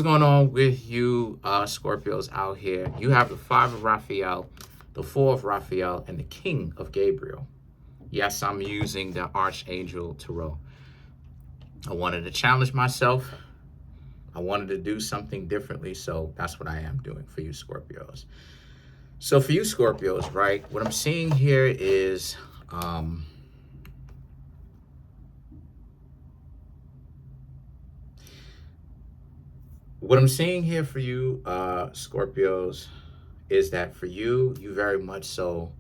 What's going on with you Scorpios out here? You have the 5 of Raphael, the 4 of Raphael, and the King of Gabriel. Yes, I'm using the Archangel Tarot. I wanted to challenge myself. I wanted to do something differently, so that's what I am doing for you Scorpios. So for you Scorpios, right, what I'm seeing here is what I'm seeing here for you Scorpios is that for you, you very much so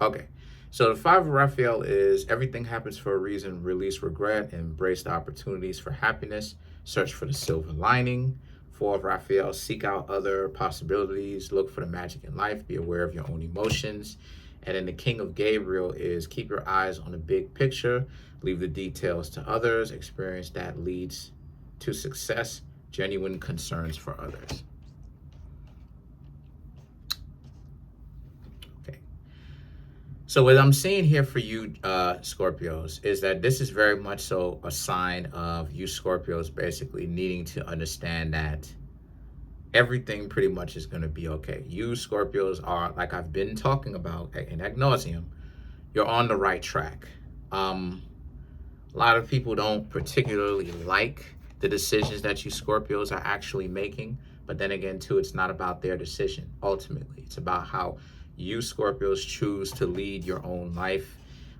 okay. So the 5 of Raphael is everything happens for a reason, release regret, embrace the opportunities for happiness, search for the silver lining. 4 of Raphael, seek out other possibilities, look for the magic in life, be aware of your own emotions. And then the King of Gabriel is keep your eyes on the big picture, leave the details to others, experience that leads to success, genuine concerns for others. So what I'm seeing here for you Scorpios is that this is very much so a sign of you Scorpios basically needing to understand that everything pretty much is going to be okay. You Scorpios are, like I've been talking about in ad nauseum, you're on the right track. A lot of people don't particularly like the decisions that you Scorpios are actually making, but then again too, it's not about their decision. Ultimately, it's about how you Scorpios choose to lead your own life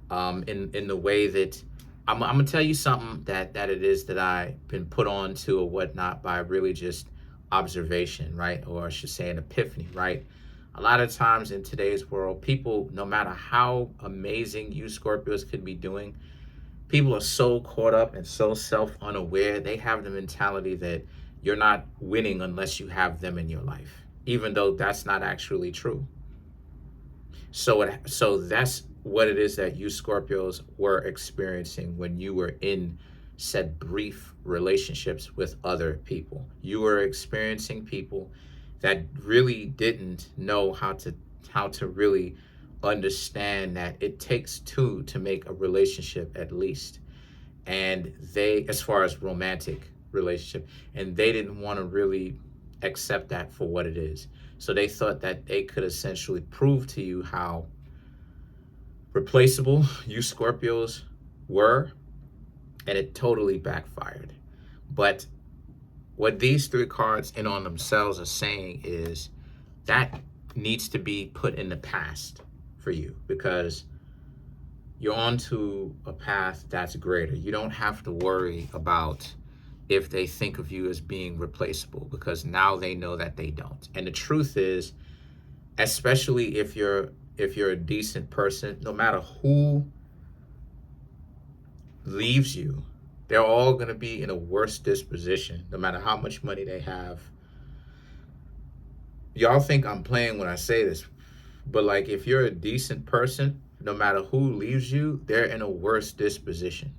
in the way that I'm gonna tell you something that it is that I've been put on to or whatnot by really just observation, right? Or I should say an epiphany, right? A lot of times in today's world, people, no matter how amazing you Scorpios could be doing, people are so caught up and so self-unaware. They have the mentality that you're not winning unless you have them in your life, even though that's not actually true. So that's what it is that you Scorpios were experiencing when you were in said brief relationships with other people. You were experiencing people that really didn't know how to really understand that it takes two to make a relationship at least. And they, as far as romantic relationship, and they didn't want to really accept that for what it is. So they thought that they could essentially prove to you how replaceable you Scorpios were, and it totally backfired. But what these 3 cards in on themselves are saying is that needs to be put in the past for you, because you're onto a path that's greater. You don't have to worry about if they think of you as being replaceable, because now they know that they don't. And the truth is, especially if you're a decent person, no matter who leaves you, they're all going to be in a worse disposition, no matter how much money they have. Y'all think I'm playing when I say this, but like, if you're a decent person, no matter who leaves you, they're in a worse disposition.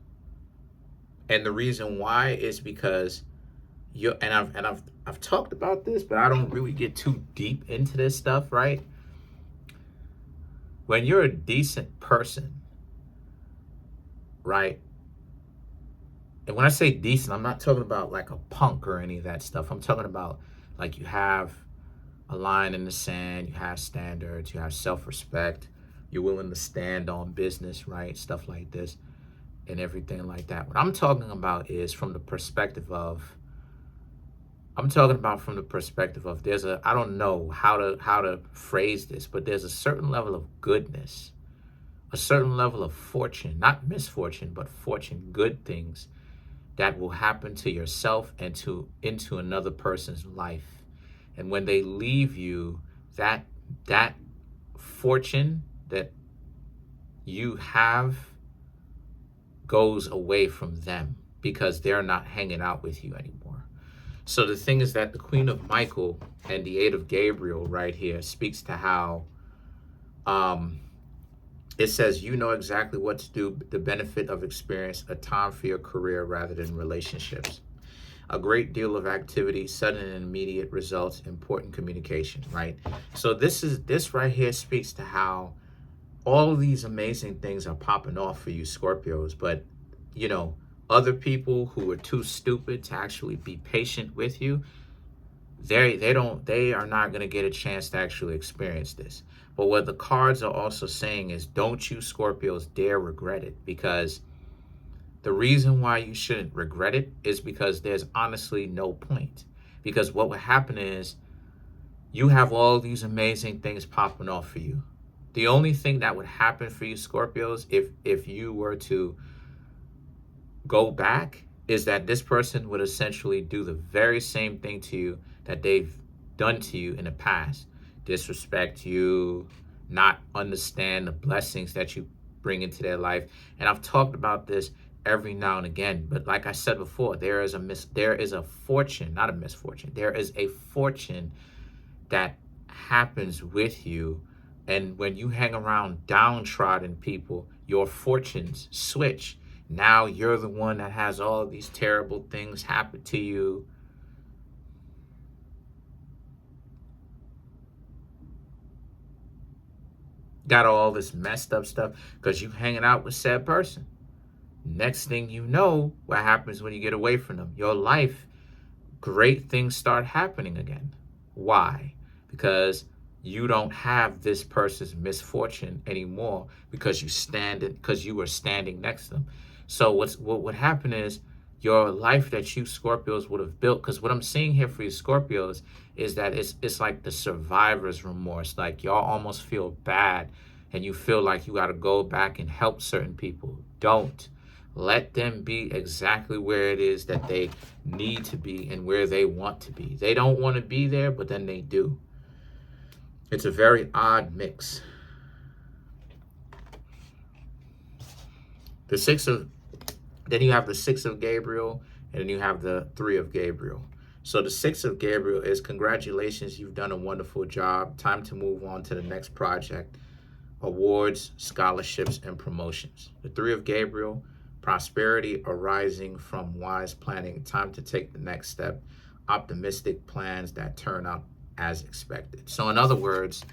And the reason why is because I've talked about this, but I don't really get too deep into this stuff, right? When you're a decent person, right? And when I say decent, I'm not talking about like a punk or any of that stuff. I'm talking about like you have a line in the sand, you have standards, you have self-respect, you're willing to stand on business, right? Stuff like this and everything like that. What I'm talking about is from the perspective of, there's a, I don't know how to phrase this, but there's a certain level of goodness, a certain level of fortune, not misfortune, but fortune, good things that will happen to yourself and into another person's life. And when they leave you, that fortune that you have goes away from them, because they're not hanging out with you anymore. So the thing is that the Queen of Michael and the 8 of Gabriel right here speaks to how it says, you know exactly what to do, the benefit of experience, a time for your career rather than relationships. A great deal of activity, sudden and immediate results, important communication, right? So this right here speaks to how all of these amazing things are popping off for you Scorpios, but you know, Other people who are too stupid to actually be patient with you, they are not going to get a chance to actually experience this. But what the cards are also saying is, don't you Scorpios dare regret it, because the reason why you shouldn't regret it is because there's honestly no point. Because what would happen is, you have all these amazing things popping off for you. The only thing that would happen for you Scorpios, if you were to go back, is that this person would essentially do the very same thing to you that they've done to you in the past. Disrespect you, not understand the blessings that you bring into their life. And I've talked about this every now and again, but like I said before, there is a fortune, not a misfortune. There is a fortune that happens with you. And when you hang around downtrodden people, your fortunes switch. Now you're the one that has all these terrible things happen to you. Got all this messed up stuff because you hanging out with said person. Next thing you know, what happens when you get away from them? Your life, great things start happening again. Why? Because you don't have this person's misfortune anymore, because you were standing next to them. So what would happen is, your life that you Scorpios would have built, because what I'm seeing here for you Scorpios is that it's like the survivor's remorse. Like, y'all almost feel bad and you feel like you got to go back and help certain people. Don't. Let them be exactly where it is that they need to be and where they want to be. They don't want to be there, but then they do. It's a very odd mix. Then you have the Six of Gabriel, and then you have the Three of Gabriel. So the Six of Gabriel is, congratulations, you've done a wonderful job. Time to move on to the next project. Awards, scholarships, and promotions. The Three of Gabriel, prosperity arising from wise planning. Time to take the next step. Optimistic plans that turn out as expected. So in other words,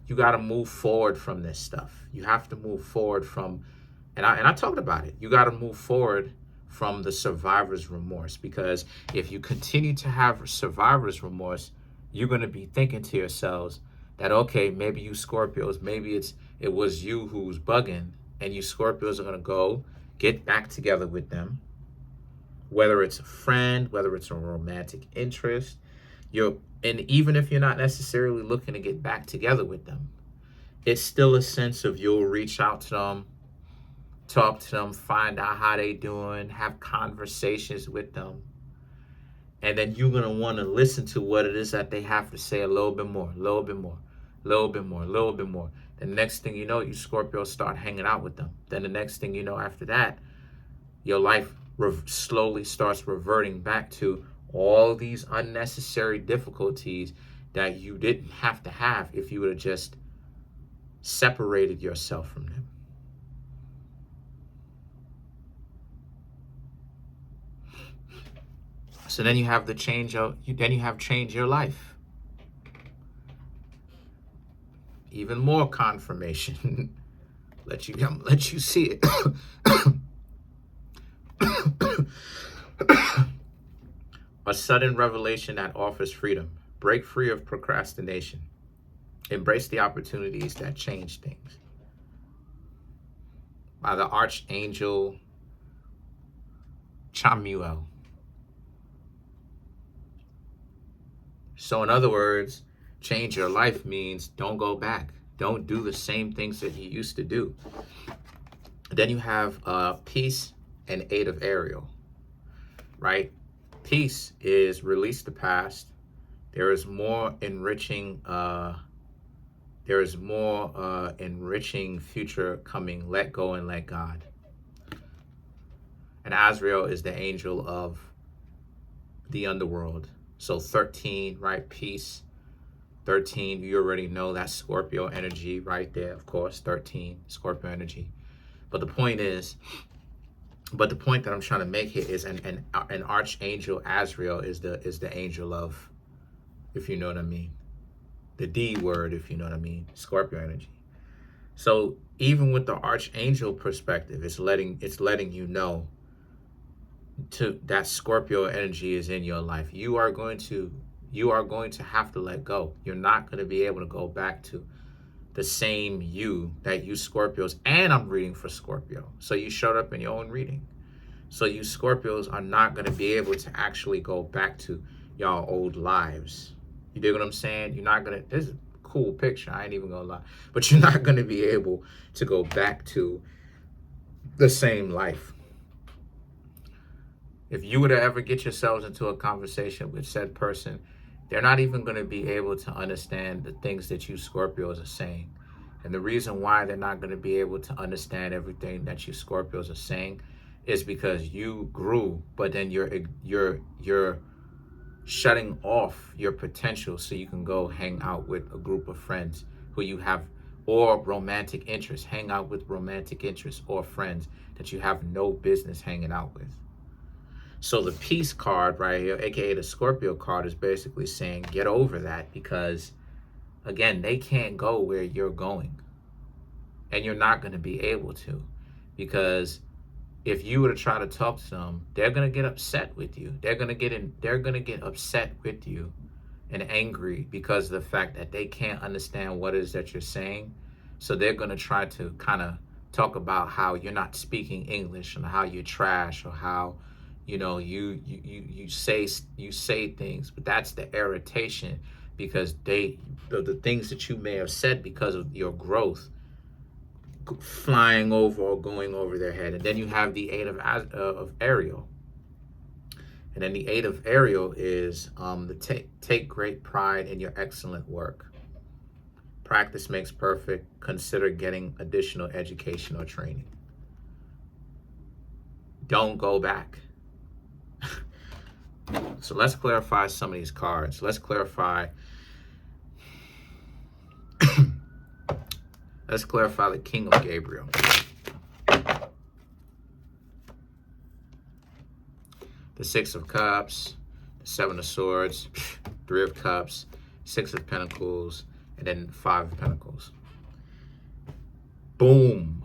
you got to move forward from this stuff. You have to move forward from, and I talked about it. You got to move forward from the survivor's remorse, because if you continue to have survivor's remorse, you're going to be thinking to yourselves that, okay, maybe you Scorpios, maybe it was you who's bugging, and you Scorpios are going to go get back together with them, whether it's a friend, whether it's a romantic interest. And even if you're not necessarily looking to get back together with them, it's still a sense of, you'll reach out to them, talk to them, find out how they doing, have conversations with them. And then you're going to want to listen to what it is that they have to say a little bit more, a little bit more, a little bit more, a little bit more. The next thing you know, you Scorpios start hanging out with them. Then the next thing you know after that, your life slowly starts reverting back to all these unnecessary difficulties that you didn't have to have if you would have just separated yourself from them. So then you have the change change your life. Even more confirmation. let you see it. A sudden revelation that offers freedom. Break free of procrastination. Embrace the opportunities that change things. By the Archangel Chamuel. So in other words, change your life means don't go back. Don't do the same things that you used to do. Then you have peace and Eight of Ariel, right? Peace is release the past. There is more enriching. Enriching future coming. Let go and let God. And Azrael is the angel of the underworld. So 13, right? Peace. 13, you already know that's Scorpio energy right there, of course. 13, Scorpio energy. But the point that I'm trying to make here is an archangel Azrael is the angel of, if you know what I mean, the D word, if you know what I mean, Scorpio energy. So even with the archangel perspective, it's letting you know to that Scorpio energy is in your life. You are going to have to let go. You're not going to be able to go back to the same you that you Scorpios, and I'm reading for Scorpio. So you showed up in your own reading. So you Scorpios are not going to be able to actually go back to y'all old lives. You dig what I'm saying? You're not going to, this is a cool picture, I ain't even going to lie. But you're not going to be able to go back to the same life. If you were to ever get yourselves into a conversation with said person, they're not even going to be able to understand the things that you Scorpios are saying. And the reason why they're not going to be able to understand everything that you Scorpios are saying is because you grew, but then you're shutting off your potential so you can go hang out with a group of friends who you have, or romantic interests. Hang out with romantic interests or friends that you have no business hanging out with. So the peace card right here, aka the Scorpio card, is basically saying get over that, because again, they can't go where you're going, and you're not going to be able to, because if you were to try to talk to them, they're going to get upset with you. They're going to get upset with you and angry because of the fact that they can't understand what it is that you're saying. So they're going to try to kind of talk about how you're not speaking English and how you're trash, or how you say things, but that's the irritation, because the things that you may have said because of your growth flying over or going over their head. And then you have the Eight of Ariel, and then the Eight of Ariel is take great pride in your excellent work. Practice makes perfect. Consider getting additional education or training. Don't go back. So let's clarify some of these cards. Let's clarify. Let's clarify the King of Gabriel. The Six of Cups, the Seven of Swords, Three of Cups, Six of Pentacles, and then Five of Pentacles. Boom.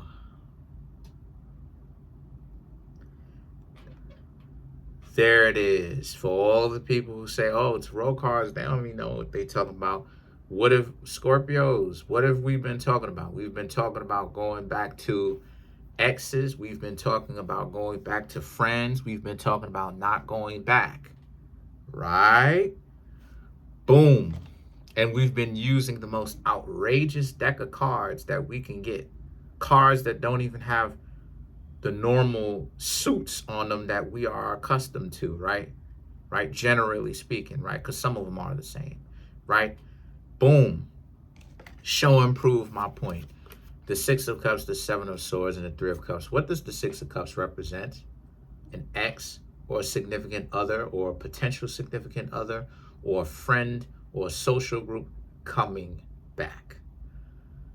There it is. For all the people who say, oh, it's roll cards, they don't even know what they talking about. What if Scorpios, what have we been talking about? We've been talking about going back to exes. We've been talking about going back to friends. We've been talking about not going back. Right? Boom. And we've been using the most outrageous deck of cards that we can get. Cards that don't even have the normal suits on them that we are accustomed to, right? Right? Generally speaking, right? Because some of them are the same, right? Boom. Show and prove my point. The Six of Cups, the Seven of Swords, and the Three of Cups. What does the Six of Cups represent? An ex, or a significant other, or a potential significant other, or a friend, or a social group coming back.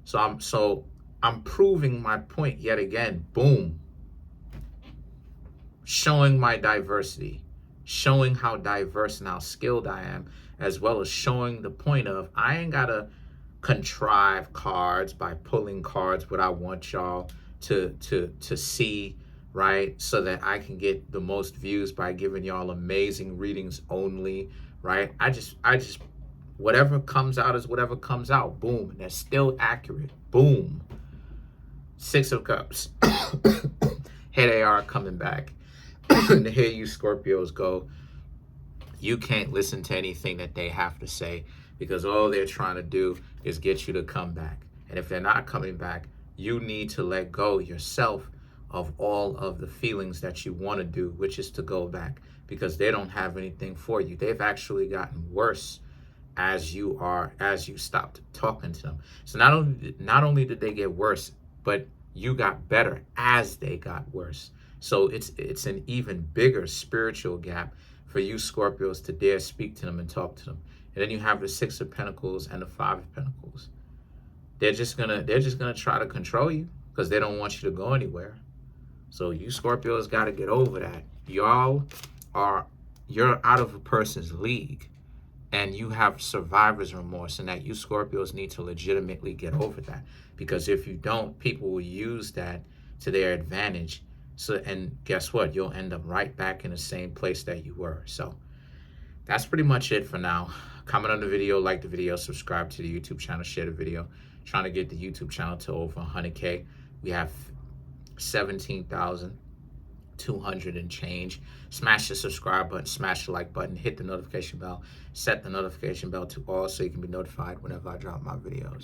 So I'm proving my point yet again. Boom. Showing my diversity, showing how diverse and how skilled I am, as well as showing the point of I ain't gotta contrive cards by pulling cards what I want y'all to see, right? So that I can get the most views by giving y'all amazing readings only, right? I just whatever comes out is whatever comes out. Boom. And that's still accurate. Boom. Six of Cups. Here they are coming back. And here you Scorpios go. You can't listen to anything that they have to say, because all they're trying to do is get you to come back. And if they're not coming back, you need to let go yourself of all of the feelings that you want to do, which is to go back, because they don't have anything for you. They've actually gotten worse as you stopped talking to them. So not only did they get worse, but you got better as they got worse. So it's an even bigger spiritual gap for you Scorpios to dare speak to them and talk to them. And then you have the Six of Pentacles and the Five of Pentacles. They're just gonna try to control you because they don't want you to go anywhere. So you Scorpios got to get over that. You're out of a person's league, and you have survivor's remorse, and that you Scorpios need to legitimately get over that. Because if you don't, people will use that to their advantage So, and guess what? You'll end up right back in the same place that you were. So that's pretty much it for now. Comment on the video, like the video, subscribe to the YouTube channel, share the video. Trying to get the YouTube channel to over 100K. We have 17,200 and change. Smash the subscribe button, smash the like button, hit the notification bell, set the notification bell to all so you can be notified whenever I drop my videos.